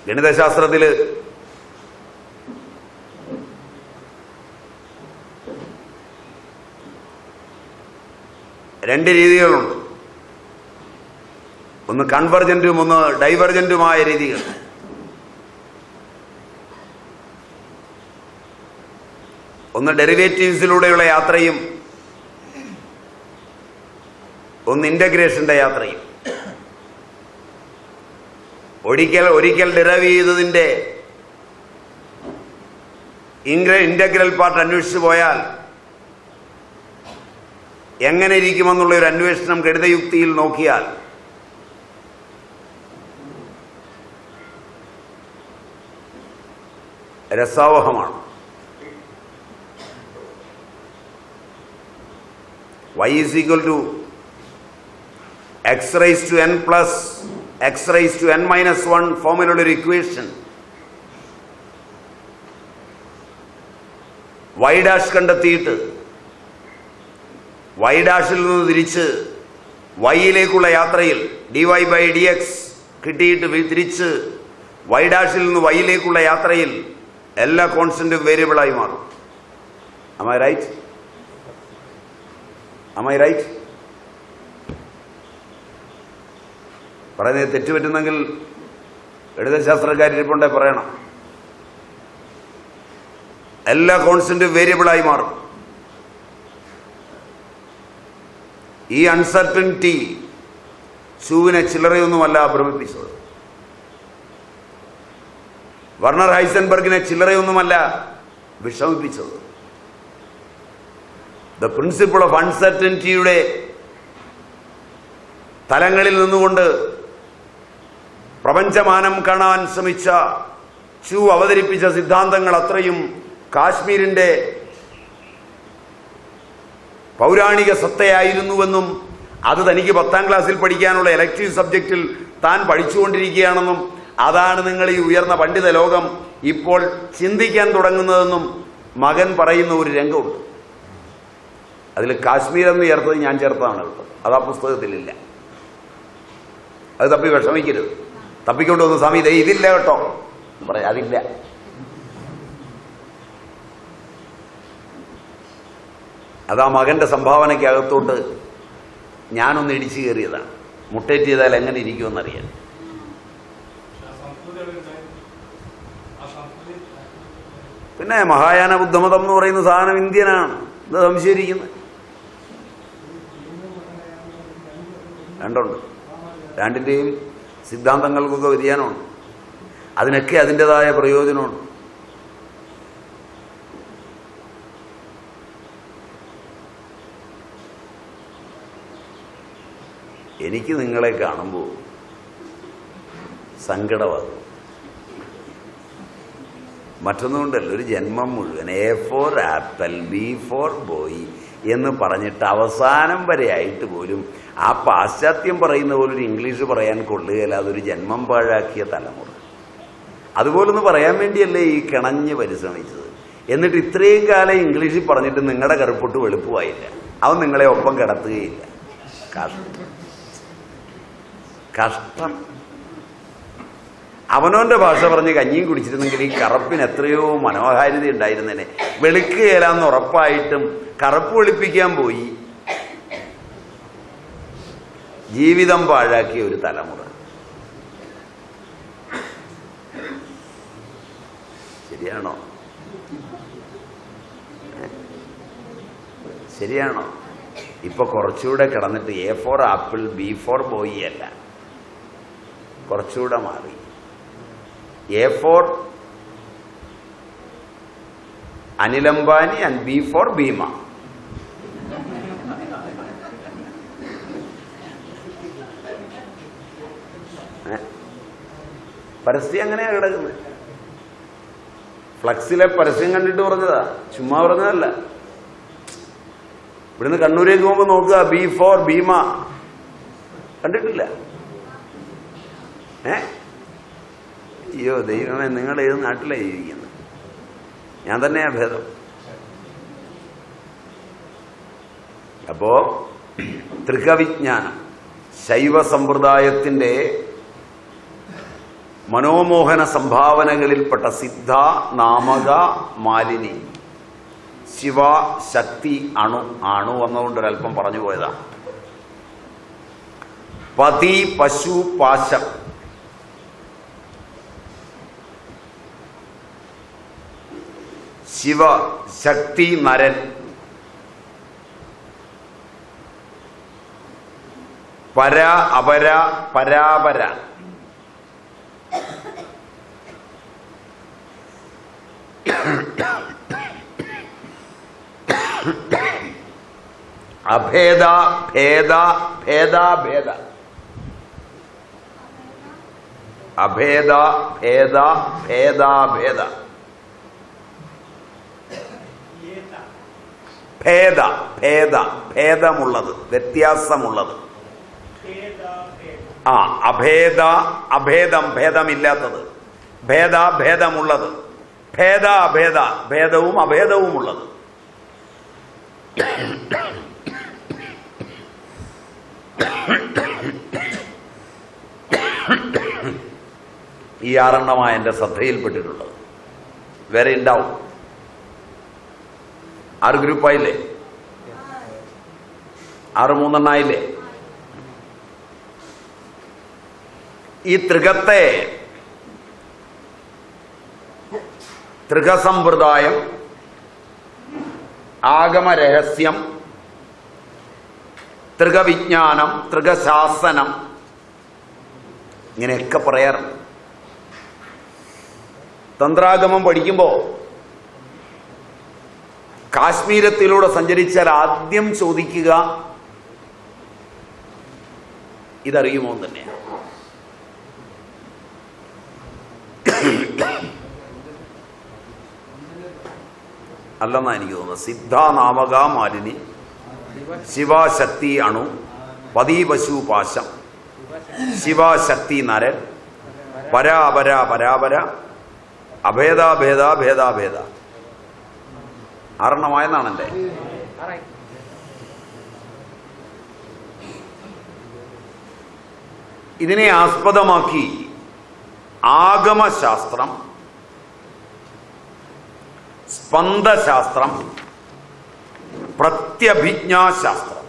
ഗണിതശാസ്ത്രത്തിൽ രണ്ട് രീതികളുണ്ട്. ഒന്ന് കൺവെർജന്റും ഒന്ന് ഡൈവർജന്റുമായ രീതികൾ. ഒന്ന് ഡെറിവേറ്റീവ്സിലൂടെയുള്ള യാത്രയും ഒന്ന് ഇന്റഗ്രേഷന്റെ യാത്രയും. ഒരിക്കൽ ഡെറൈവ് ചെയ്തതിന്റെ ഇന്റഗ്രൽ പാർട്ട് അന്വേഷിച്ചു പോയാൽ എങ്ങനെ ഇരിക്കുമെന്നുള്ള ഒരു അന്വേഷണം ഗണിതയുക്തിയിൽ നോക്കിയാൽ രസാവഹമാണ്. y is equal to x raised to n plus x raised to n minus 1 ഫോമിലുള്ള ഒരു ഇക്വേഷൻ y ഡാഷ് കണ്ടെത്തിയിട്ട് y ഡാഷിൽ നിന്ന് തിരിച്ച് yയിലേക്കുള്ള യാത്രയിൽ dy by dx കിട്ടിയിട്ട് തിരിച്ച് y ഡാഷിൽ നിന്ന് yയിലേക്കുള്ള യാത്രയിൽ എല്ലാ കോൺസ്റ്റന്റും വേരിയബിളായി മാറും. Am I right? പറയുന്നത് തെറ്റുപറ്റുന്നെങ്കിൽ ഗണിതശാസ്ത്രക്കാരിപ്പുണ്ടെ പറയണം. എല്ലാ കോൺസ്റ്റന്റും വേരിയബിളായി മാറും. ഈ അൺസർട്ടനിറ്റി ഷൂവിനെ ചില്ലറയൊന്നുമല്ല ഭ്രമിപ്പിച്ചത്. വർണർ ഹൈസൻബർഗിനെ ചില്ലറയൊന്നുമല്ല വിഷമിപ്പിച്ചത്. ദ പ്രിൻസിപ്പിൾ ഓഫ് അൺസർട്ടനിറ്റിയുടെ തലങ്ങളിൽ നിന്നുകൊണ്ട് പ്രപഞ്ചമാനം കാണാൻ ശ്രമിച്ച ഷൂ അവതരിപ്പിച്ച സിദ്ധാന്തങ്ങൾ അത്രയും കാശ്മീരിന്റെ പൗരാണിക സത്തയായിരുന്നുവെന്നും അത് തനിക്ക് 10ാം ക്ലാസ്സിൽ പഠിക്കാനുള്ള എലക്ടീവ് സബ്ജക്റ്റിൽ താൻ പഠിച്ചുകൊണ്ടിരിക്കുകയാണെന്നും അതാണ് നിങ്ങൾ ഈ ഉയർന്ന പണ്ഡിത ലോകം ഇപ്പോൾ ചിന്തിക്കാൻ തുടങ്ങുന്നതെന്നും മകൻ പറയുന്ന ഒരു രംഗമുണ്ട്. അതിൽ കാശ്മീർ എന്ന് ചേർത്തത് ഞാൻ ചേർത്താണ് കേട്ടോ. അത് ആ പുസ്തകത്തിലില്ല. അത് തപ്പി വിഷമിക്കരുത്. തപ്പിക്കൊണ്ട് വന്നു സ്വാമി ഇതേ ഇതില്ല കേട്ടോ പറയാം. അതില്ല. അതാ മകന്റെ സംഭാവനയ്ക്കകത്തോട്ട് ഞാനൊന്ന് ഇടിച്ചു കയറിയതാണ്. മുട്ടേറ്റ് ചെയ്താൽ എങ്ങനെ ഇരിക്കുമെന്നറിയാൻ. പിന്നെ മഹായാന ബുദ്ധമതം എന്ന് പറയുന്ന സാധനം ഇന്ത്യനാണ്. ഇത് സംശയിക്കുന്നത് രണ്ടുണ്ട്. രണ്ടിൻ്റെയും സിദ്ധാന്തങ്ങൾക്കൊക്കെ വ്യതിയാനമുണ്ട്. അതിനൊക്കെ അതിൻ്റെതായ പ്രയോജനമുണ്ട്. എനിക്ക് നിങ്ങളെ കാണുമ്പോൾ സങ്കടമാകും. മറ്റൊന്നുകൊണ്ടല്ല, ഒരു ജന്മം മുഴുവൻ A for apple, B for boy എന്ന് പറഞ്ഞിട്ട് അവസാനം വരെ ആയിട്ട് പോലും ആ പാശ്ചാത്യം പറയുന്ന പോലൊരു ഇംഗ്ലീഷ് പറയാൻ കൊള്ളുകയില്ല. അതൊരു ജന്മം പാഴാക്കിയ തലമുറ. അതുപോലൊന്ന് പറയാൻ വേണ്ടിയല്ലേ ഈ കിണഞ്ഞ് പരിശ്രമിച്ചത്. എന്നിട്ട് ഇത്രയും കാലം ഇംഗ്ലീഷിൽ പറഞ്ഞിട്ട് നിങ്ങളുടെ കറുപ്പൊട്ട് വെളുപ്പമായില്ല. അവൻ നിങ്ങളെ ഒപ്പം കിടത്തുകയില്ല. കഷ്ടം. അവനവന്റെ ഭാഷ പറഞ്ഞ് കഞ്ഞിയും കുടിച്ചിരുന്നെങ്കിൽ ഈ കറുപ്പിന് എത്രയോ മനോഹാരിത ഉണ്ടായിരുന്നേനെ. വെളുക്കുകയില്ലാന്ന് ഉറപ്പായിട്ടും കറുപ്പ് വെളുപ്പിക്കാൻ പോയി ജീവിതം പാഴാക്കിയ ഒരു തലമുറ. ശരിയാണോ? ശരിയാണോ? ഇപ്പൊ കുറച്ചുകൂടെ കിടന്നിട്ട് A for apple, B for boy അല്ല, കുറച്ചുകൂടെ മാറി. A for Anil Ambani and B for Bhima. പരസ്യം അങ്ങനെയാ കിടക്കുന്നത്. ഫ്ലക്സിലെ പരസ്യം കണ്ടിട്ട് പറഞ്ഞതാ, ചുമ്മാ പറഞ്ഞതല്ല. ഇവിടുന്ന് കണ്ണൂരേക്ക് പോകുമ്പോൾ നോക്കുക, B for ഭീമ. കണ്ടിട്ടില്ല? അയ്യോ ദൈവമേ, നിങ്ങൾ ഏത് നാട്ടിലാണ് ജീവിക്കുന്നത്? ഞാൻ തന്നെയാ ഭേദം. അപ്പോ തൃകവിജ്ഞാനം ശൈവ സമ്പ്രദായത്തിന്റെ മനോമോഹന സംഭാവനകളിൽപ്പെട്ട സിദ്ധ, നാമക, മാലിനി, ശിവ, ശക്തി, അണു. അണു വന്നുകൊണ്ടൊരൽപ്പം പറഞ്ഞു പോയതാ. പതി, പശു, പാശം. ശിവ, ശക്തി, നരൻ. പര, അപര, പരാപര. അഭേദ, ഭേദ, ഭേദാഭേദ. അഭേദ, ഭേദ, ഭേദാഭേദ. ഭേദ, ഭേദ, ഭേദമുള്ളത്, വ്യത്യാസമുള്ളത്. അഭേദ, അഭേദം, ഭേദമില്ലാത്തത്. ഭേദ, ഭേദമുള്ളത്. ഭേദ, അഭേദ, ഭേദവും അഭേദവുമുള്ളത്. ഈ 6 എൻ്റെ ശ്രദ്ധയിൽപ്പെട്ടിട്ടുള്ളത്. വേറെ ഉണ്ടാവും. 6 ഗ്രൂപ്പായില്ലേ? 6 3 ഈ ത്രികത്തെ, ത്രികസമ്പ്രദായം, ആഗമരഹസ്യം, ത്രികവിജ്ഞാനം, ത്രികശാസനം, ഇങ്ങനെയൊക്കെ പറയാറുണ്ട്. തന്ത്രാഗമം പഠിക്കുമ്പോൾ കാശ്മീരത്തിലൂടെ സഞ്ചരിച്ചാൽ ആദ്യം ചോദിക്കുക ഇതറിയുമോ തന്നെയാണ്. അല്ലെന്നാ എനിക്ക് തോന്നുന്നത്. സിദ്ധ, നാമക, മാലിനി, ശിവ, ശക്തി, അണു, പതി, പശു, പാശം, ശിവ, ശക്തി, നരൻ, പര, അപര, പരാപര, അഭേദ, ഭേദ, ഭേദാഭേദ. 6 എൻ്റെ. ഇതിനെ ആസ്പദമാക്കി ആഗമശാസ്ത്രം, സ്പന്ദശാസ്ത്രം, പ്രത്യഭിജ്ഞാശാസ്ത്രം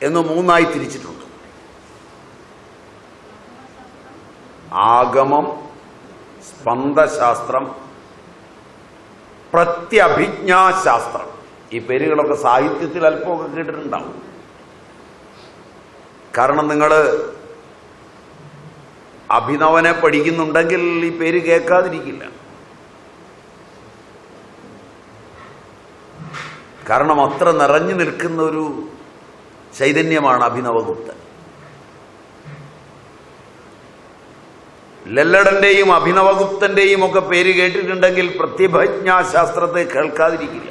എന്ന് 3 തിരിച്ചിട്ടുണ്ട്. ആഗമം, സ്പന്ദശാസ്ത്രം, പ്രത്യഭിജ്ഞാശാസ്ത്രം. ഈ പേരുകളൊക്കെ സാഹിത്യത്തിൽ അല്പമൊക്കെ കേട്ടിട്ടുണ്ടാവും. കാരണം നിങ്ങൾ അഭിനവനെ പഠിക്കുന്നുണ്ടെങ്കിൽ ഈ പേര് കേൾക്കാതിരിക്കില്ല. കാരണം അത്ര നിറഞ്ഞു നിൽക്കുന്ന ഒരു ചൈതന്യമാണ് അഭിനവഗുപ്തൻ. ലല്ലടന്റെയും അഭിനവഗുപ്തന്റെയും ഒക്കെ പേര് കേട്ടിട്ടുണ്ടെങ്കിൽ പ്രത്യഭിജ്ഞാശാസ്ത്രത്തെ കേൾക്കാതിരിക്കില്ല.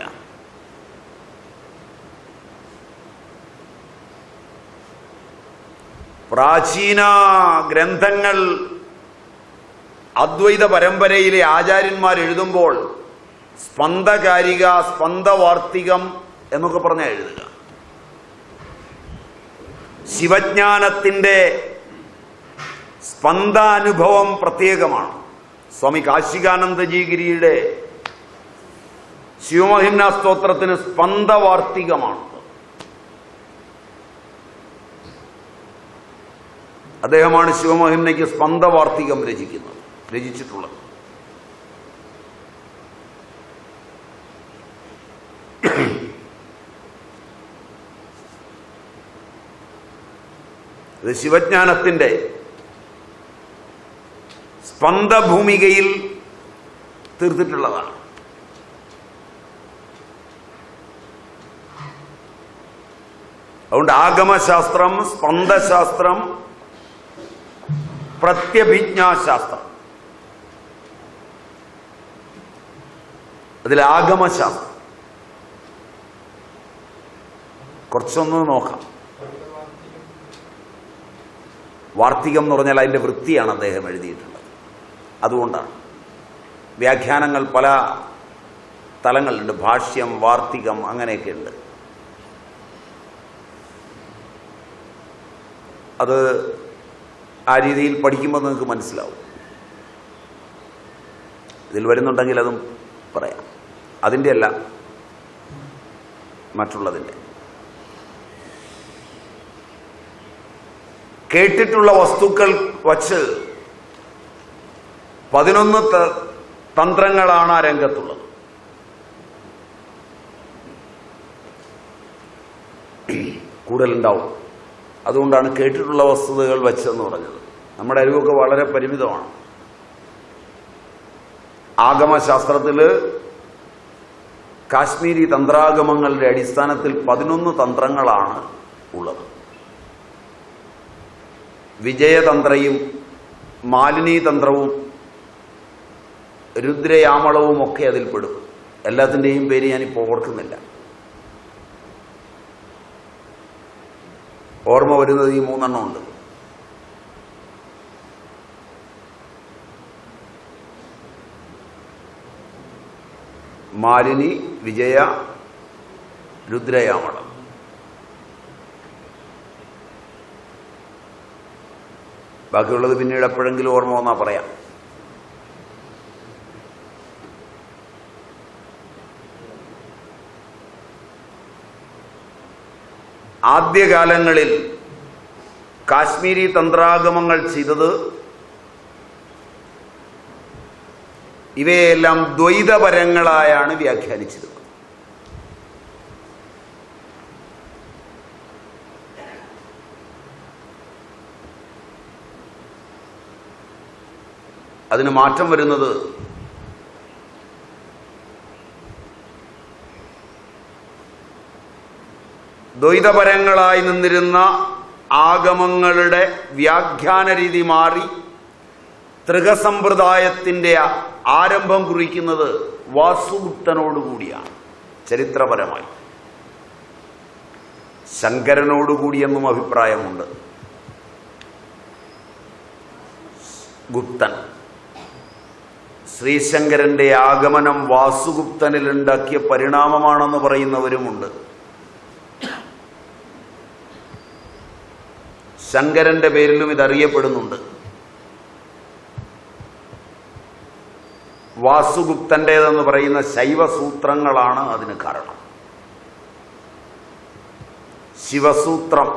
പ്രാചീന ഗ്രന്ഥങ്ങൾ അദ്വൈത പരമ്പരയിലെ ആചാര്യന്മാർ എഴുതുമ്പോൾ സ്പന്ദകാരിക, സ്പന്ദവാർത്തികം എന്നൊക്കെ പറഞ്ഞാൽ എഴുതുക. ശിവജ്ഞാനത്തിൻ്റെ സ്പന്ദാനുഭവം പ്രത്യേകമാണ്. സ്വാമി കാശികാനന്ദജീഗിരിയുടെ ശിവമഹിംന സ്തോത്രത്തിന് സ്പന്ദവാർത്തികമാണ്. അദ്ദേഹമാണ് ശിവമഹിംനയ്ക്ക് സ്പന്ദവാർത്തികം രചിച്ചിട്ടുള്ളത്. ഇത് ശിവജ്ഞാനത്തിൻ്റെ സ്പന്ദഭൂമികയിൽ തീർത്തിട്ടുള്ളതാണ്. അതുകൊണ്ട് ആഗമശാസ്ത്രം, സ്പന്ദശാസ്ത്രം, പ്രത്യഭിജ്ഞാശാസ്ത്രം, അതിൽ ആഗമശാസ്ത്രം കുറച്ചൊന്ന് നോക്കാം. വാർത്തികം എന്ന് പറഞ്ഞാൽ അതിൻ്റെ വൃത്തിയാണ് അദ്ദേഹം എഴുതിയിട്ടുള്ളത്. അതുകൊണ്ടാണ് വ്യാഖ്യാനങ്ങൾ പല തലങ്ങളുണ്ട്. ഭാഷ്യം, വാർത്തികം, അങ്ങനെയൊക്കെ ഉണ്ട്. അത് ആ രീതിയിൽ പഠിക്കുമ്പോൾ നിങ്ങൾക്ക് മനസ്സിലാവും. ഇതിൽ വരുന്നുണ്ടെങ്കിൽ അതും പറയാം. അതിൻ്റെ അല്ല, മറ്റുള്ളതിൻ്റെ. കേട്ടിട്ടുള്ള വസ്തുക്കൾ വച്ച് 11 തന്ത്രങ്ങളാണ് ആ രംഗത്തുള്ളത്. കൂടുതലുണ്ടാവും. അതുകൊണ്ടാണ് കേട്ടിട്ടുള്ള വസ്തുതകൾ വെച്ചെന്ന് പറഞ്ഞത്. നമ്മുടെ അറിവൊക്കെ വളരെ പരിമിതമാണ്. ആഗമശാസ്ത്രത്തിൽ കാശ്മീരി തന്ത്രാഗമങ്ങളുടെ അടിസ്ഥാനത്തിൽ 11 തന്ത്രങ്ങളാണ് ഉള്ളത്. വിജയതന്ത്രയും മാലിനീ തന്ത്രവും രുദ്രയാമളവും ഒക്കെ അതിൽപ്പെടും. എല്ലാത്തിൻ്റെയും പേര് ഞാനിപ്പോൾ ഓർക്കുന്നില്ല. ഓർമ്മ വരുന്നത് ഈ 3 എണ്ണം ഉണ്ട്. മാലിനി, വിജയ, രുദ്രയാമളം. ബാക്കിയുള്ളത് പിന്നീട് എപ്പോഴെങ്കിലും ഓർമ്മ വന്നാൽ പറയാം. ആദ്യകാലങ്ങളിൽ കാശ്മീരി തന്ത്രാഗമങ്ങൾ ചെയ്തത് ഇവയെല്ലാം ദ്വൈതപരങ്ങളായാണ് വ്യാഖ്യാനിച്ചിരുന്നത്. അതിന് മാറ്റം വരുന്നത് ദ്വൈതപരങ്ങളായി നിന്നിരുന്ന ആഗമങ്ങളുടെ വ്യാഖ്യാന രീതി മാറി തൃകസമ്പ്രദായത്തിൻ്റെ ആരംഭം കുറിക്കുന്നത് വാസുഗുപ്തനോടുകൂടിയാണ്. ചരിത്രപരമായി ശങ്കരനോടുകൂടിയെന്നും അഭിപ്രായമുണ്ട്. ഗുപ്തൻ, ശ്രീശങ്കരന്റെ ആഗമനം വാസുഗുപ്തനിലുണ്ടാക്കിയ പരിണാമമാണെന്ന് പറയുന്നവരുമുണ്ട്. ശങ്കരന്റെ പേരിലും ഇതറിയപ്പെടുന്നുണ്ട്. വാസുഗുപ്തൻ്റേതെന്ന് പറയുന്ന ശൈവസൂത്രങ്ങളാണ് അതിന് കാരണം. ശിവസൂത്രം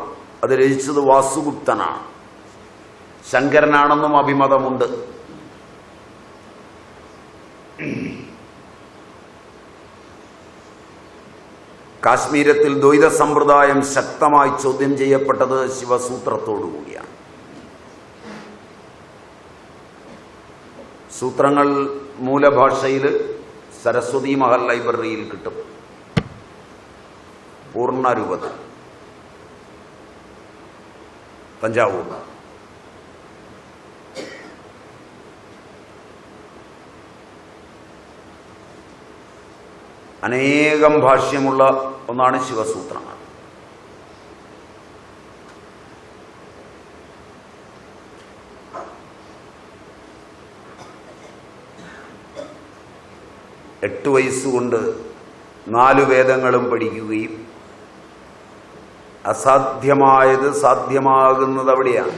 അത് രചിച്ചത് വാസുഗുപ്തനാണ്. ശങ്കരനാണെന്നും അഭിമതമുണ്ട്. കാശ്മീരത്തിൽ ദ്വൈത സമ്പ്രദായം ശക്തമായി ചോദ്യം ചെയ്യപ്പെട്ടത് ശിവസൂത്രത്തോടുകൂടിയാണ്. സൂത്രങ്ങൾ മൂലഭാഷയിൽ സരസ്വതി മഹൽ ലൈബ്രറിയിൽ കിട്ടും. പൂർണ്ണരൂപത്തിൽ തഞ്ചാവൂർ. അനേകം ഭാഷ്യമുള്ള ഒന്നാണ് ശിവസൂത്രങ്ങൾ. എട്ട് വയസ്സുകൊണ്ട് 4 വേദങ്ങളും പഠിക്കുകയും അസാധ്യമായത് സാധ്യമാകുന്നത് അവിടെയാണ്.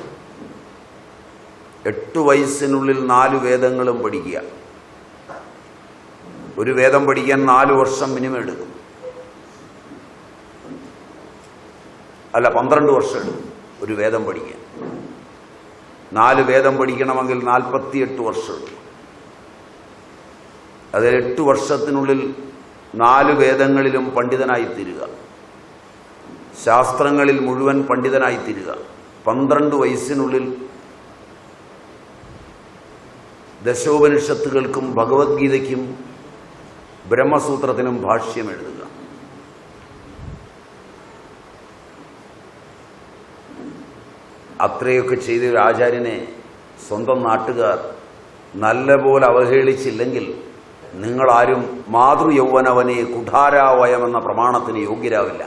8 വയസ്സിനുള്ളിൽ 4 വേദങ്ങളും പഠിക്കുക. ഒരു വേദം പഠിക്കാൻ 4 വർഷം മിനിമം എടുക്കും. അല്ല, 12 വർഷം എടുക്കും ഒരു വേദം പഠിക്കാൻ. 4 വേദം പഠിക്കണമെങ്കിൽ 48 വർഷം എടുക്കും. അത് 8 വർഷത്തിനുള്ളിൽ 4 വേദങ്ങളിലും പണ്ഡിതനായിത്തീരുക, ശാസ്ത്രങ്ങളിൽ മുഴുവൻ പണ്ഡിതനായിത്തീരുക. 12 വയസ്സിനുള്ളിൽ ദശോപനിഷത്തുകൾക്കും ഭഗവത്ഗീതയ്ക്കും ബ്രഹ്മസൂത്രത്തിനും ഭാഷ്യം എഴുതുക. അത്രയൊക്കെ ചെയ്ത ഒരു ആചാര്യനെ സ്വന്തം നാട്ടുകാർ നല്ലപോലെ അവഹേളിച്ചില്ലെങ്കിൽ നിങ്ങളാരും മാതൃയൗവനവനെ കുഠാരാവയമെന്ന പ്രമാണത്തിന് യോഗ്യരാവില്ല.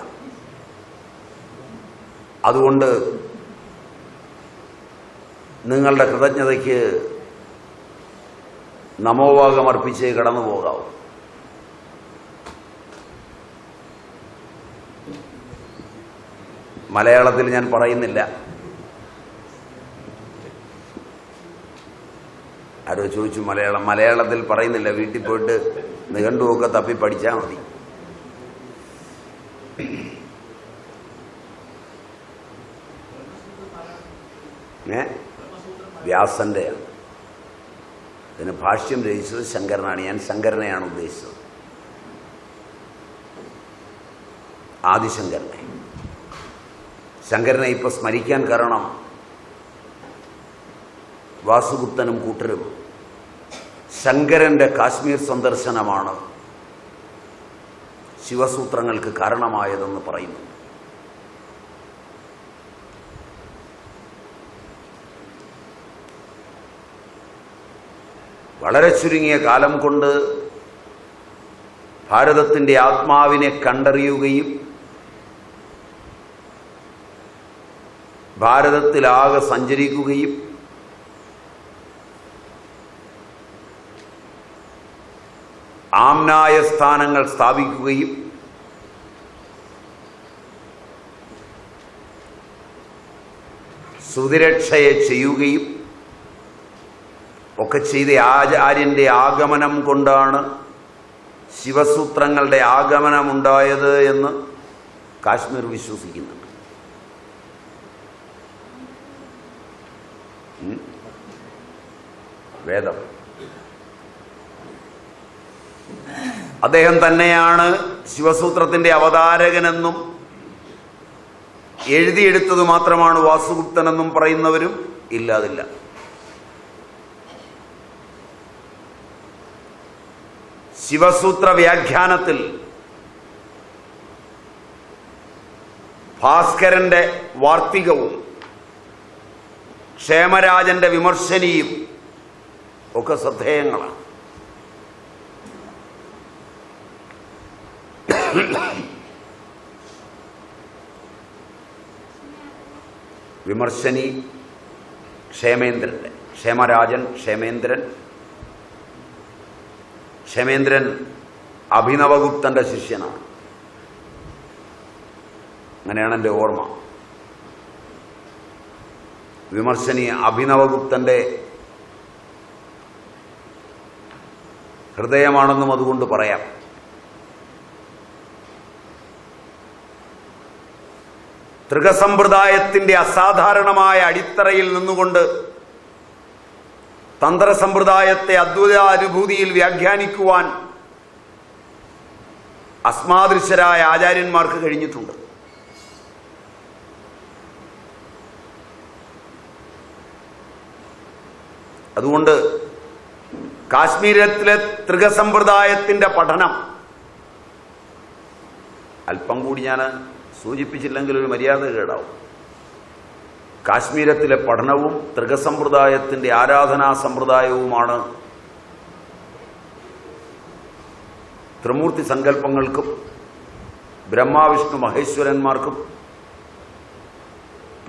അതുകൊണ്ട് നിങ്ങളുടെ കൃതജ്ഞതയ്ക്ക് നമോവാകമർപ്പിച്ചേ കടന്നു പോകാവൂ. മലയാളത്തിൽ ഞാൻ പറയുന്നില്ല, ആരോ ചോദിച്ചു മലയാളത്തിൽ പറയുന്നില്ല, വീട്ടിൽ പോയിട്ട് നിഘണ്ടുവൊക്കെ തപ്പി പഠിച്ചാൽ മതി. വ്യാസന്റെയാണ്. ഇതിന് ഭാഷ്യം രചിച്ചത് ശങ്കരനാണ്. ഞാൻ ശങ്കരനെയാണ് ഉദ്ദേശിച്ചത്, ആദിശങ്കരനെ. ശങ്കരനെ ഇപ്പൊ സ്മരിക്കാൻ കാരണം വാസുഗുപ്തനും കൂട്ടരും ശങ്കരന്റെ കാശ്മീർ സന്ദർശനമാണ് ശിവസൂത്രങ്ങൾക്ക് കാരണമായതെന്ന് പറയുന്നു. വളരെ ചുരുങ്ങിയ കാലം കൊണ്ട് ഭാരതത്തിന്റെ ആത്മാവിനെ കണ്ടറിയുകയും ഭാരതത്തിലാകെ സഞ്ചരിക്കുകയും ആമ്നായ സ്ഥാനങ്ങൾ സ്ഥാപിക്കുകയും ശ്രുതിരക്ഷയെ ചെയ്യുകയും ഒക്കെ ചെയ്ത ആര്യന്റെ ആഗമനം കൊണ്ടാണ് ശിവസൂത്രങ്ങളുടെ ആഗമനമുണ്ടായത് എന്ന് കാശ്മീർ വിശ്വസിക്കുന്നുണ്ട്. വേദം അദ്ദേഹം തന്നെയാണ് ശിവസൂത്രത്തിന്റെ അവതാരകനെന്നും എഴുതിയെടുത്തത് മാത്രമാണ് വാസുഗുപ്തനെന്നും പറയുന്നവരും ഇല്ലാതില്ല. ശിവസൂത്ര വ്യാഖ്യാനത്തിൽ ഭാസ്കരന്റെ വാർത്തികവും ക്ഷേമരാജന്റെ വിമർശനിയും ഒക്കെ ശ്രദ്ധേയങ്ങളാണ്. വിമർശനി ക്ഷേമേന്ദ്രന്റെ, ക്ഷേമരാജൻ ക്ഷേമേന്ദ്രൻ. ക്ഷേമേന്ദ്രൻ അഭിനവഗുപ്തന്റെ ശിഷ്യനാണ്, അങ്ങനെയാണ് എൻ്റെ ഓർമ്മ. വിമർശനി അഭിനവഗുപ്തന്റെ ഹൃദയമാണെന്നും അതുകൊണ്ട് പറയാം. തൃകസമ്പ്രദായത്തിന്റെ അസാധാരണമായ അടിത്തറയിൽ നിന്നുകൊണ്ട് തന്ത്രസമ്പ്രദായത്തെ അദ്വൈതാനുഭൂതിയിൽ വ്യാഖ്യാനിക്കുവാൻ അസ്മാദൃശരായ ആചാര്യന്മാർക്ക് കഴിഞ്ഞിട്ടുണ്ട്. അതുകൊണ്ട് കാശ്മീരത്തിലെ തൃകസമ്പ്രദായത്തിന്റെ പഠനം അല്പം കൂടി ഞാൻ സൂചിപ്പിച്ചില്ലെങ്കിൽ ഒരു മര്യാദ കേടാവും. കാശ്മീരത്തിലെ പഠനവും തൃകസമ്പ്രദായത്തിന്റെ ആരാധനാ സമ്പ്രദായവുമാണ് ത്രിമൂർത്തി സങ്കല്പങ്ങൾക്കും ബ്രഹ്മാവിഷ്ണു മഹേശ്വരന്മാർക്കും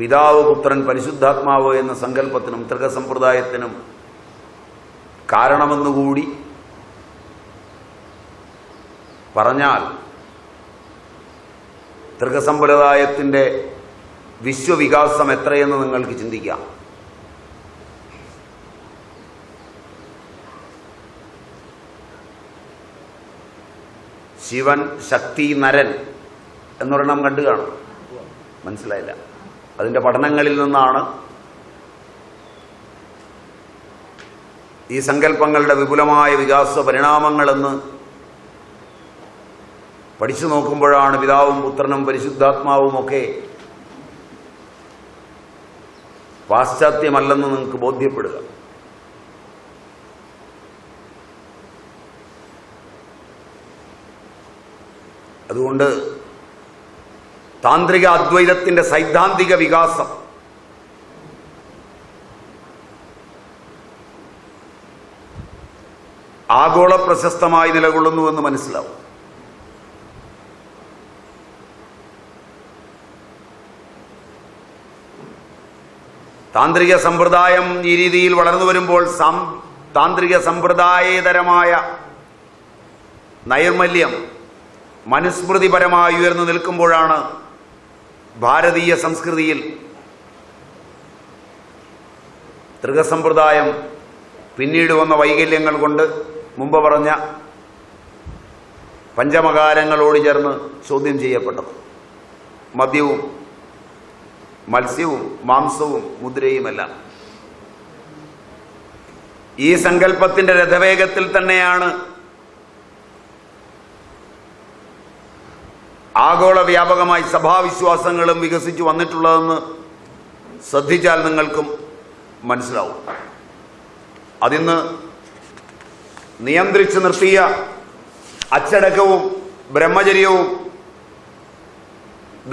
പിതാവ് പുത്രൻ പരിശുദ്ധാത്മാവ് എന്ന സങ്കല്പത്തിനും തൃകസമ്പ്രദായത്തിനും കാരണമെന്നുകൂടി പറഞ്ഞാൽ തൃകസമ്പ്രദായത്തിന്റെ വിശ്വവികാസം എത്രയെന്ന് നിങ്ങൾക്ക് ചിന്തിക്കാം. ശിവൻ, ശക്തി, നരൻ എന്നൊരെണ്ണം കണ്ടു കാണും. മനസ്സിലായില്ല? അതിന്റെ പഠനങ്ങളിൽ നിന്നാണ് ഈ സങ്കല്പങ്ങളുടെ വിപുലമായ വികാസ പരിണാമങ്ങളെന്ന് പഠിച്ചു നോക്കുമ്പോഴാണ് പിതാവും പുത്രനും പരിശുദ്ധാത്മാവും ഒക്കെ പാശ്ചാത്യമല്ലെന്ന് നിങ്ങൾക്ക് ബോധ്യപ്പെടുക. അതുകൊണ്ട് താന്ത്രിക അദ്വൈതത്തിന്റെ സൈദ്ധാന്തിക വികാസം ആഗോള പ്രശസ്തമായി നിലകൊള്ളുന്നുവെന്ന് മനസ്സിലാവും. താന്ത്രിക സമ്പ്രദായം ഈ രീതിയിൽ വളർന്നു വരുമ്പോൾ താന്ത്രിക സമ്പ്രദായേതരമായ നൈർമല്യം മനുസ്മൃതിപരമായി ഉയർന്നു നിൽക്കുമ്പോഴാണ് ഭാരതീയ സംസ്കൃതിയിൽ തൃകസമ്പ്രദായം പിന്നീട് വന്ന വൈകല്യങ്ങൾ കൊണ്ട് മുമ്പ് പറഞ്ഞ പഞ്ചമകാരങ്ങളോട് ചേർന്ന് ചോദ്യം ചെയ്യപ്പെട്ടത്. മദ്യവും മത്സ്യവും മാംസവും മുദ്രയുമെല്ലാം. ഈ സങ്കല്പത്തിന്റെ രഥവേഗത്തിൽ തന്നെയാണ് ആഗോള വ്യാപകമായി സഭാവിശ്വാസങ്ങളും വികസിച്ചു വന്നിട്ടുള്ളതെന്ന് ശ്രദ്ധിച്ചാൽ നിങ്ങൾക്കും മനസ്സിലാവും. അതിന്ന് നിയന്ത്രിച്ചു നിർത്തിയ അച്ചടക്കവും ബ്രഹ്മചര്യവും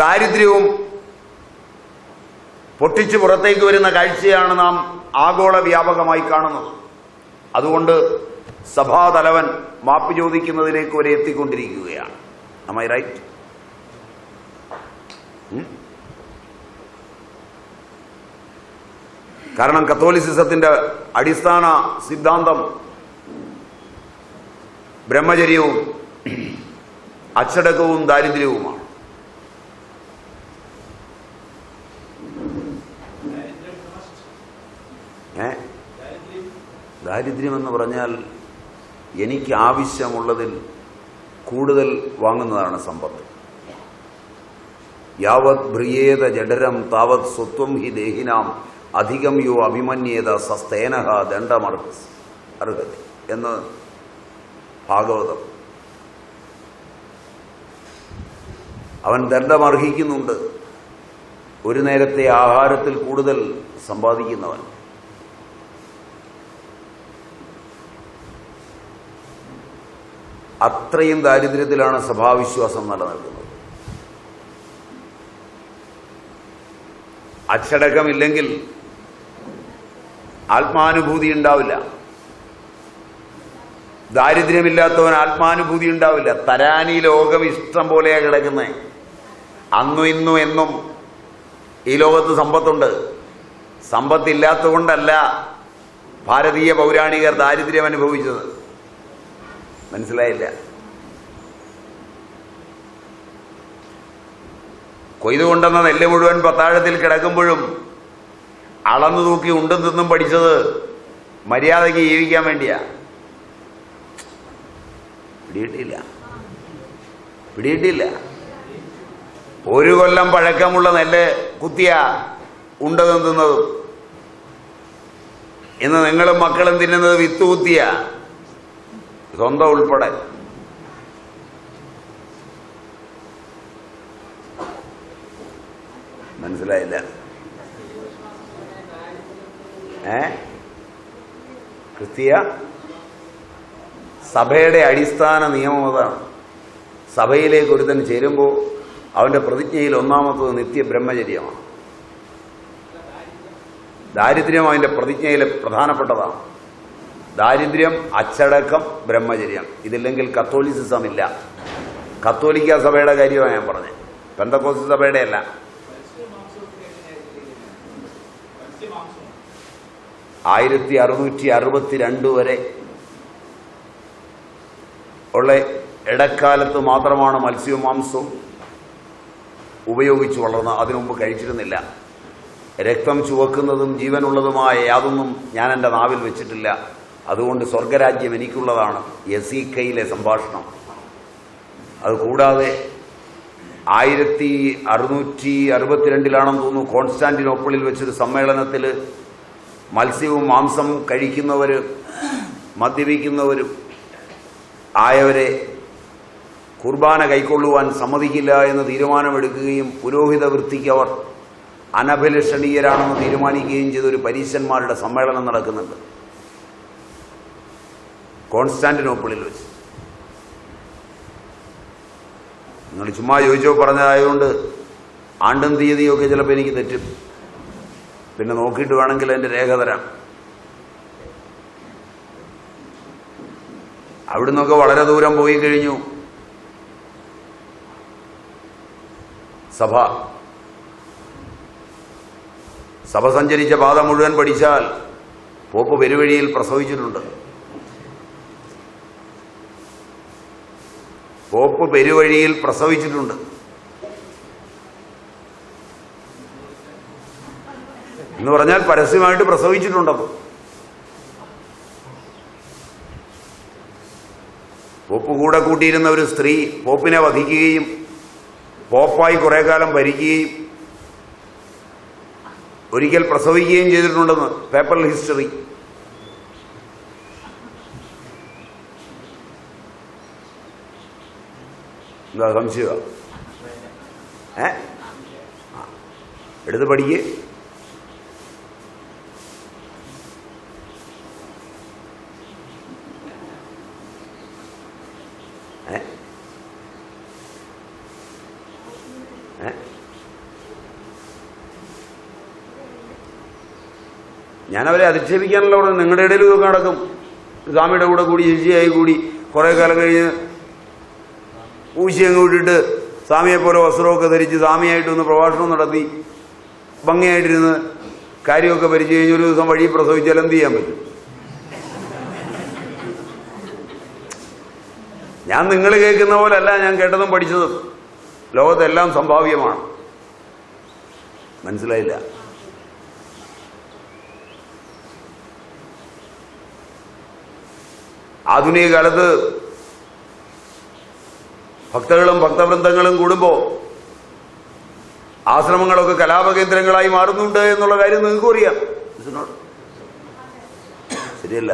ദാരിദ്ര്യവും പൊട്ടിച്ചു പുറത്തേക്ക് വരുന്ന കാഴ്ചയാണ് നാം ആഗോള വ്യാപകമായി കാണുന്നത്. അതുകൊണ്ട് സഭാതലവൻ മാപ്പ് ചോദിക്കുന്നതിലേക്ക് വരെ എത്തിക്കൊണ്ടിരിക്കുകയാണ്. Am I right? കാരണം കത്തോലിസിസത്തിന്റെ അടിസ്ഥാന സിദ്ധാന്തം ബ്രഹ്മചര്യവും അച്ചടക്കവും ദാരിദ്ര്യവുമാണ്. ദാരിദ്ര്യമെന്ന് പറഞ്ഞാൽ എനിക്ക് ആവശ്യമുള്ളതിൽ കൂടുതൽ വാങ്ങുന്നതാണ് സമ്പത്ത്. യാവത് ഭ്രിയേത ജഡരം താവത് സ്വത്വം ഹി ദേഹിനാം അധികം യോ അഭിമന്യേത സസ്തേനഹ ദണ്ഡമർഹതി എന്ന് ഭാഗവതം. അവൻ ദണ്ഡമർഹിക്കുന്നുണ്ട് ഒരു നേരത്തെ ആഹാരത്തിൽ കൂടുതൽ സമ്പാദിക്കുന്നവൻ. അത്രയും ദാരിദ്ര്യത്തിലാണ് സഭാവിശ്വാസം നിലനിൽക്കുന്നത്. അച്ചടക്കമില്ലെങ്കിൽ ആത്മാനുഭൂതി ഉണ്ടാവില്ല. ദാരിദ്ര്യമില്ലാത്തവൻ ആത്മാനുഭൂതി ഉണ്ടാവില്ല. തരാൻ ഈ ലോകം ഇഷ്ടം പോലെയാണ് കിടക്കുന്നത്. അന്നും ഇന്നും എന്നും ഈ ലോകത്ത് സമ്പത്തുണ്ട്. സമ്പത്തില്ലാത്തതുകൊണ്ടല്ല ഭാരതീയ പൗരാണികർ ദാരിദ്ര്യം അനുഭവിച്ചത്. മനസ്സിലായില്ല? കൊയ്തുകൊണ്ടെന്ന നെല്ല് മുഴുവൻ പത്താഴത്തിൽ കിടക്കുമ്പോഴും അളന്നു തൂക്കി ഉണ്ടും തിന്നും പഠിച്ചത് മര്യാദയ്ക്ക് ജീവിക്കാൻ വേണ്ടിയാ. പിടിയിട്ടില്ല. ഒരു കൊല്ലം പഴക്കമുള്ള നെല്ല് കുത്തിയ ഉണ്ട തിന്നുന്നതും ഇന്ന് നിങ്ങളും മക്കളും തിന്നുന്നത് വിത്ത് കുത്തിയ സ്വന്തം ഉൾപ്പെടെ. മനസ്സിലായില്ല? ക്രിസ്തീയ സഭയുടെ അടിസ്ഥാന നിയമം അതാണ്. സഭയിലേക്ക് ഒരുത്തൻ ചേരുമ്പോൾ അവന്റെ പ്രതിജ്ഞയിൽ ഒന്നാമത്തത് നിത്യ ബ്രഹ്മചര്യമാണ്. ദാരിദ്ര്യം അതിന്റെ പ്രതിജ്ഞയിൽ പ്രധാനപ്പെട്ടതാണ്. ദാരിദ്ര്യം, അച്ചടക്കം, ബ്രഹ്മചര്യം. ഇതില്ലെങ്കിൽ കത്തോലിസിസം ഇല്ല. കത്തോലിക്ക സഭയുടെ കാര്യമാണ് ഞാൻ പറഞ്ഞത്, പെന്തക്കോസ്ത് സഭയുടെ അല്ല. ആയിരത്തി 1662 വരെ ഉള്ള ഇടക്കാലത്ത് മാത്രമാണ് മത്സ്യവും മാംസവും ഉപയോഗിച്ച് വളർന്നത്. അതിനുമുമ്പ് കഴിച്ചിരുന്നില്ല. രക്തം ചുവക്കുന്നതും ജീവനുള്ളതുമായ യാതൊന്നും ഞാൻ എൻ്റെ നാവിൽ വെച്ചിട്ടില്ല. അതുകൊണ്ട് സ്വർഗരാജ്യം എനിക്കുള്ളതാണ്. എസീക്കയിലെ സംഭാഷണം. അതുകൂടാതെ 1662 തോന്നുന്നു കോൺസ്റ്റാന്റിനോപ്പിളിൽ വെച്ചൊരു സമ്മേളനത്തിൽ മത്സ്യവും മാംസം കഴിക്കുന്നവരും മദ്യപിക്കുന്നവരും ആയവരെ കുർബാന കൈക്കൊള്ളുവാൻ സമ്മതിക്കില്ല എന്ന് തീരുമാനമെടുക്കുകയും പുരോഹിത വൃത്തിക്ക് അവർ അനഭിലഷണീയരാണെന്ന് തീരുമാനിക്കുകയും ചെയ്ത ഒരു പരീശന്മാരുടെ സമ്മേളനം നടക്കുന്നുണ്ട് കോൺസ്റ്റാന്റിനോപ്പിളിൽ വെച്ച്. നിങ്ങൾ ചുമ്മാ ചോദിച്ചോ പറഞ്ഞതായതുകൊണ്ട് ആണ്ടും തീയതിയൊക്കെ ചിലപ്പോൾ എനിക്ക് തെറ്റും. പിന്നെ നോക്കിയിട്ട് വേണമെങ്കിൽ അതിൻ്റെ രേഖ തരാം. അവിടുന്നൊക്കെ വളരെ ദൂരം പോയി കഴിഞ്ഞു. സഭ സഞ്ചരിച്ച പാത മുഴുവൻ പഠിച്ചാൽ പോപ്പ് പെരുവഴിയിൽ പ്രസവിച്ചിട്ടുണ്ട്. പോപ്പ് പെരുവഴിയിൽ പ്രസവിച്ചിട്ടുണ്ട്. എന്ന് പറഞ്ഞാൽ പരസ്യമായിട്ട് പ്രസവിച്ചിട്ടുണ്ടെന്ന്. കൂടെ കൂട്ടിയിരുന്ന ഒരു സ്ത്രീ പോപ്പിനെ വധിക്കുകയും പോപ്പായി കുറേ കാലം ഭരിക്കുകയും ഒരിക്കൽ പ്രസവിക്കുകയും ചെയ്തിട്ടുണ്ടെന്ന് പേപ്പർ ഹിസ്റ്ററി. എന്താ സംശയം? എടുത്ത് പഠിക്ക്. ഞാനവരെ അധിക്ഷേപിക്കാനല്ല അവിടെ. നിങ്ങളുടെ ഇടയിൽ ഇതൊക്കെ നടക്കും. സ്വാമിയുടെ കൂടെ കൂടി ശിഷ്യയായി കൂടി കുറേ കാലം കഴിഞ്ഞ് ഊശിയങ്ങ് വിട്ടിട്ട് സ്വാമിയെപ്പോലെ വസ്ത്രമൊക്കെ ധരിച്ച് സ്വാമിയായിട്ടൊന്ന് പ്രഭാഷണം നടത്തി ഭംഗിയായിട്ടിരുന്ന് കാര്യമൊക്കെ ഭരിച്ചു കഴിഞ്ഞ് ഒരു ദിവസം വഴി പ്രസവിച്ചാൽ എന്ത് ചെയ്യാൻ പറ്റും? ഞാൻ നിങ്ങൾ കേൾക്കുന്ന പോലല്ല ഞാൻ കേട്ടതും പഠിച്ചതും. ലോകത്തെല്ലാം സംഭാവ്യമാണ്. മനസ്സിലായില്ല? ആധുനിക കാലത്ത് ഭക്തകളും ഭക്തവൃന്ദങ്ങളും കൂടുമ്പോൾ ആശ്രമങ്ങളൊക്കെ കലാപകേന്ദ്രങ്ങളായി മാറുന്നുണ്ട് എന്നുള്ള കാര്യം നിങ്ങൾക്കും അറിയാം. ശരിയല്ല?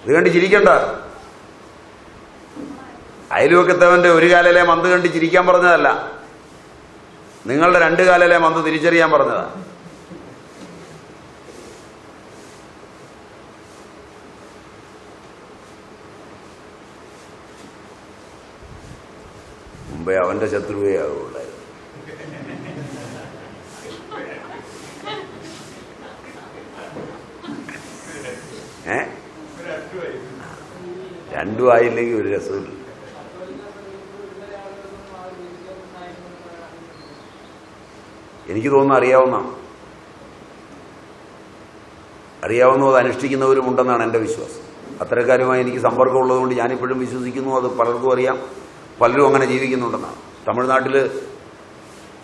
ഇത് കണ്ട് ചിരിക്കണ്ട. അയൽവക്കത്തവന്റെ ഒരു കാലിലെ മന്ത് കണ്ട് ചിരിക്കാൻ പറഞ്ഞതല്ല, നിങ്ങളുടെ രണ്ട് കാലിലെ മന്ത് തിരിച്ചറിയാൻ പറഞ്ഞതാ. മുമ്പേ അവന്റെ ശത്രുവേ ആകുള്ളായിരുന്നു. രണ്ടും ആയില്ലെങ്കിൽ ഒരു രസമില്ല. എനിക്ക് തോന്നുന്നു അറിയാവുന്ന അത് അനുഷ്ഠിക്കുന്നവരുമുണ്ടെന്നാണ് എൻ്റെ വിശ്വാസം. അത്തരക്കാരുമായി എനിക്ക് സമ്പർക്കമുള്ളതുകൊണ്ട് ഞാനിപ്പോഴും വിശ്വസിക്കുന്നു അത് പലർക്കും അറിയാം, പലരും അങ്ങനെ ജീവിക്കുന്നുണ്ടെന്നാണ്. തമിഴ്നാട്ടിൽ,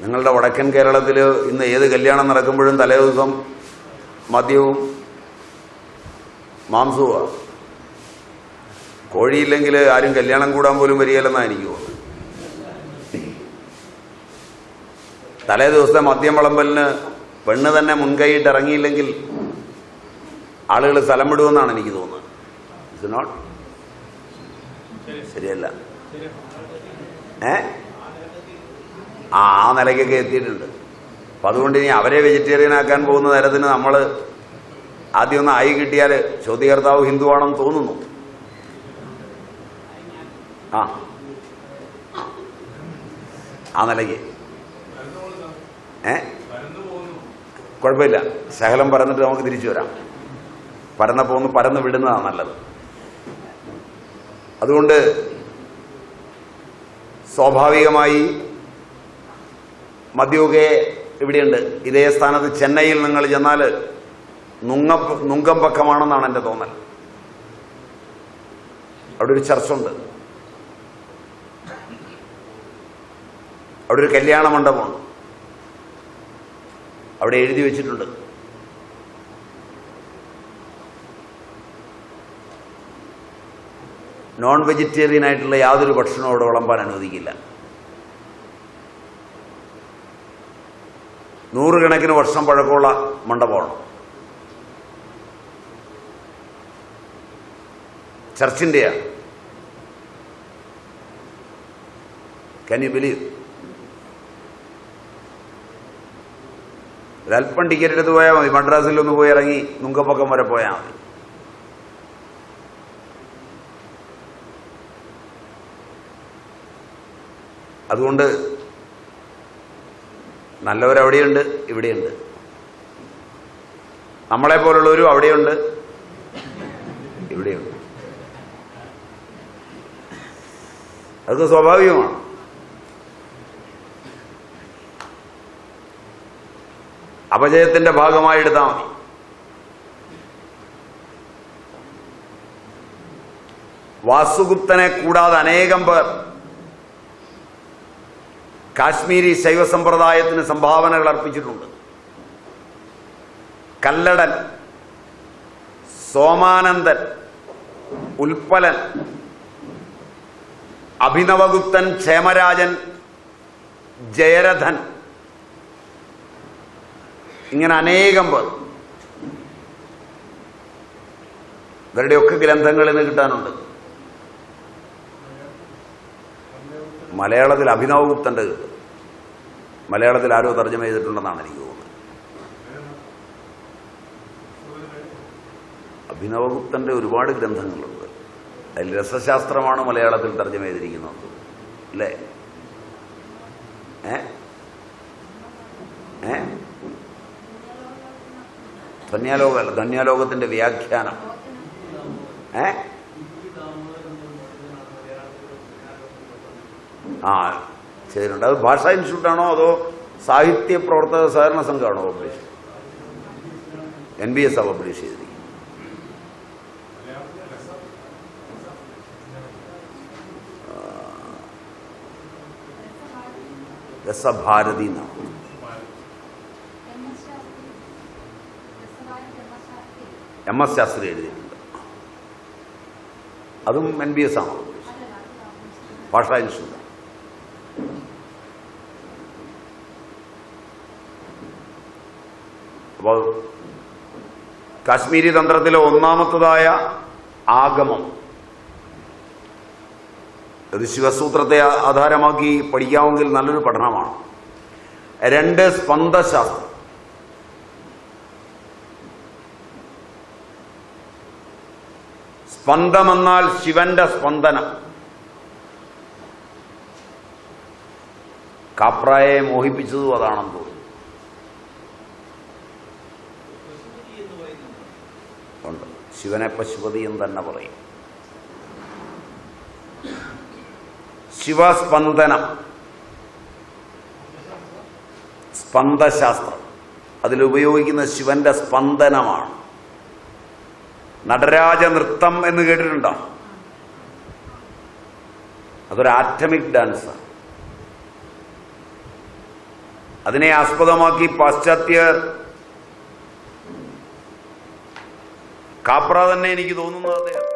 നിങ്ങളുടെ വടക്കൻ കേരളത്തിൽ ഇന്ന് ഏത് കല്യാണം നടക്കുമ്പോഴും തലേ ദിവസം മദ്യവും മാംസവുമാണ്. കോഴിയില്ലെങ്കിൽ ആരും കല്യാണം കൂടാൻ പോലും വരികയില്ലെന്നാണ് എനിക്ക് തോന്നുന്നത്. തലേ ദിവസത്തെ മദ്യം വിളമ്പലിന് പെണ്ണ് തന്നെ മുൻകൈയിട്ട് ഇറങ്ങിയില്ലെങ്കിൽ ആളുകൾ സ്ഥലം വിടുമെന്നാണ് എനിക്ക് തോന്നുന്നത്. ഇറ്റ്സ് നോട്ട് ശരിയല്ല? ആ നിലയ്ക്കൊക്കെ എത്തിയിട്ടുണ്ട്. അപ്പം അതുകൊണ്ട് ഇനി അവരെ വെജിറ്റേറിയൻ ആക്കാൻ പോകുന്ന തരത്തിന് നമ്മൾ ആദ്യം ഒന്ന് ആയി കിട്ടിയാൽ ചോദ്യകർത്താവ് ഹിന്ദുവാണെന്ന് തോന്നുന്നു. ആ നിലയ്ക്ക് കുഴപ്പമില്ല. ശകലം പറന്നിട്ട് നമുക്ക് തിരിച്ചു വരാം. പരന്നപ്പോൾ ഒന്ന് പരന്ന് വിടുന്നതാണ് നല്ലത്. അതുകൊണ്ട് സ്വാഭാവികമായി മദ്യമൊക്കെ ഇവിടെയുണ്ട്. ഇതേ സ്ഥാനത്ത് ചെന്നൈയിൽ നിങ്ങൾ ചെന്നാൽ നുങ്കം പക്കമാണെന്നാണ് എൻ്റെ തോന്നൽ. അവിടെ ഒരു ചർച്ചുണ്ട്, അവിടെ ഒരു കല്യാണ മണ്ഡപമാണ്. അവിടെ എഴുതി വെച്ചിട്ടുണ്ട്, നോൺ വെജിറ്റേറിയൻ ആയിട്ടുള്ള യാതൊരു ഭക്ഷണവും അവിടെ വിളമ്പാൻ അനുവദിക്കില്ല. 100 കണക്കിന് വർഷം പഴക്കമുള്ള മണ്ഡപമാണ്. ചർച്ചിൻ്റെയാണ്. Can you believe? ഒരല്പം ടിക്കറ്റ് എടുത്ത് പോയാൽ മതി. മദ്രാസിലൊന്ന് പോയി ഇറങ്ങി നുങ്കപ്പക്കം വരെ പോയാൽ മതി. അതുകൊണ്ട് നല്ലവരവിടെയുണ്ട്, ഇവിടെയുണ്ട്. നമ്മളെപ്പോലുള്ളവരും അവിടെയുണ്ട്, ഇവിടെയുണ്ട്. അതൊക്കെ സ്വാഭാവികമാണ്. അപജയത്തിന്റെ ഭാഗമായി എടുത്താൽ മതി. വാസുഗുപ്തനെ കൂടാതെ അനേകം പേർ കാശ്മീരി ശൈവ സമ്പ്രദായത്തിന് സംഭാവനകൾ അർപ്പിച്ചിട്ടുണ്ട്. കല്ലടൻ, സോമാനന്ദൻ, ഉൽപ്പലൻ, അഭിനവഗുപ്തൻ, ക്ഷേമരാജൻ, ജയരഥൻ, ഇങ്ങനെ അനേകം പേർ. ഇവരുടെയൊക്കെ ഗ്രന്ഥങ്ങൾ ഇന്ന് കിട്ടാനുണ്ട്. മലയാളത്തിൽ അഭിനവഗുപ്തൻ്റെ കിട്ടും. മലയാളത്തിൽ ആരോ തർജ്ജമ ചെയ്തിട്ടുണ്ടെന്നാണ് എനിക്ക് തോന്നുന്നത്. അഭിനവഗുപ്തൻ്റെ ഒരുപാട് ഗ്രന്ഥങ്ങളുണ്ട്. അതിൽ രസശാസ്ത്രമാണ് മലയാളത്തിൽ തർജ്ജമ ചെയ്തിരിക്കുന്നത് അല്ലേ? ധന്യാലോകമല്ല, ധന്യാലോകത്തിന്റെ വ്യാഖ്യാനം. ചെയ്തിട്ടുണ്ട്. അത് ഭാഷാ ഇൻസ്റ്റിറ്റ്യൂട്ടാണോ അതോ സാഹിത്യ പ്രവർത്തക സഹകരണ സംഘമാണോ പബ്ലിഷ്? NBS പബ്ലിഷ് ചെയ്തിരിക്കുന്നത്. രസഭാരതി എന്നാണ്. MS ശാസ്ത്രി എഴുതിയിട്ടുണ്ട്. അതും NBS ആണോ? ഭാഷാ ഇൻസ്റ്റിറ്റ്യൂട്ട്. അപ്പോൾ കാശ്മീരി തന്ത്രത്തിലെ ഒന്നാമത്തതായ ആഗമം, ഇത് ശിവസൂത്രത്തെ ആധാരമാക്കി പഠിക്കാമെങ്കിൽ നല്ലൊരു പഠനമാണ്. 2 സ്പന്ദശാസ്ത്രം. സ്പന്ദമെന്നാൽ ശിവന്റെ സ്പന്ദനം. കാപ്രായെ മോഹിപ്പിച്ചതും അതാണെന്ന് തോന്നുന്നു. ഉണ്ട്. ശിവനെ പശുപതി എന്ന് തന്നെ പറയും. ശിവസ്പന്ദനം, സ്പന്ദശാസ്ത്രം. അതിലുപയോഗിക്കുന്ന ശിവന്റെ സ്പന്ദനമാണ്. നടരാജ നൃത്തം എന്ന് കേട്ടിട്ടുണ്ടോ? അതൊരു ആറ്റമിക് ഡാൻസ്. അതിനെ ആസ്പദമാക്കി പാശ്ചാത്യർ, കാപ്ര തന്നെ എനിക്ക് തോന്നുന്നത് അദ്ദേഹം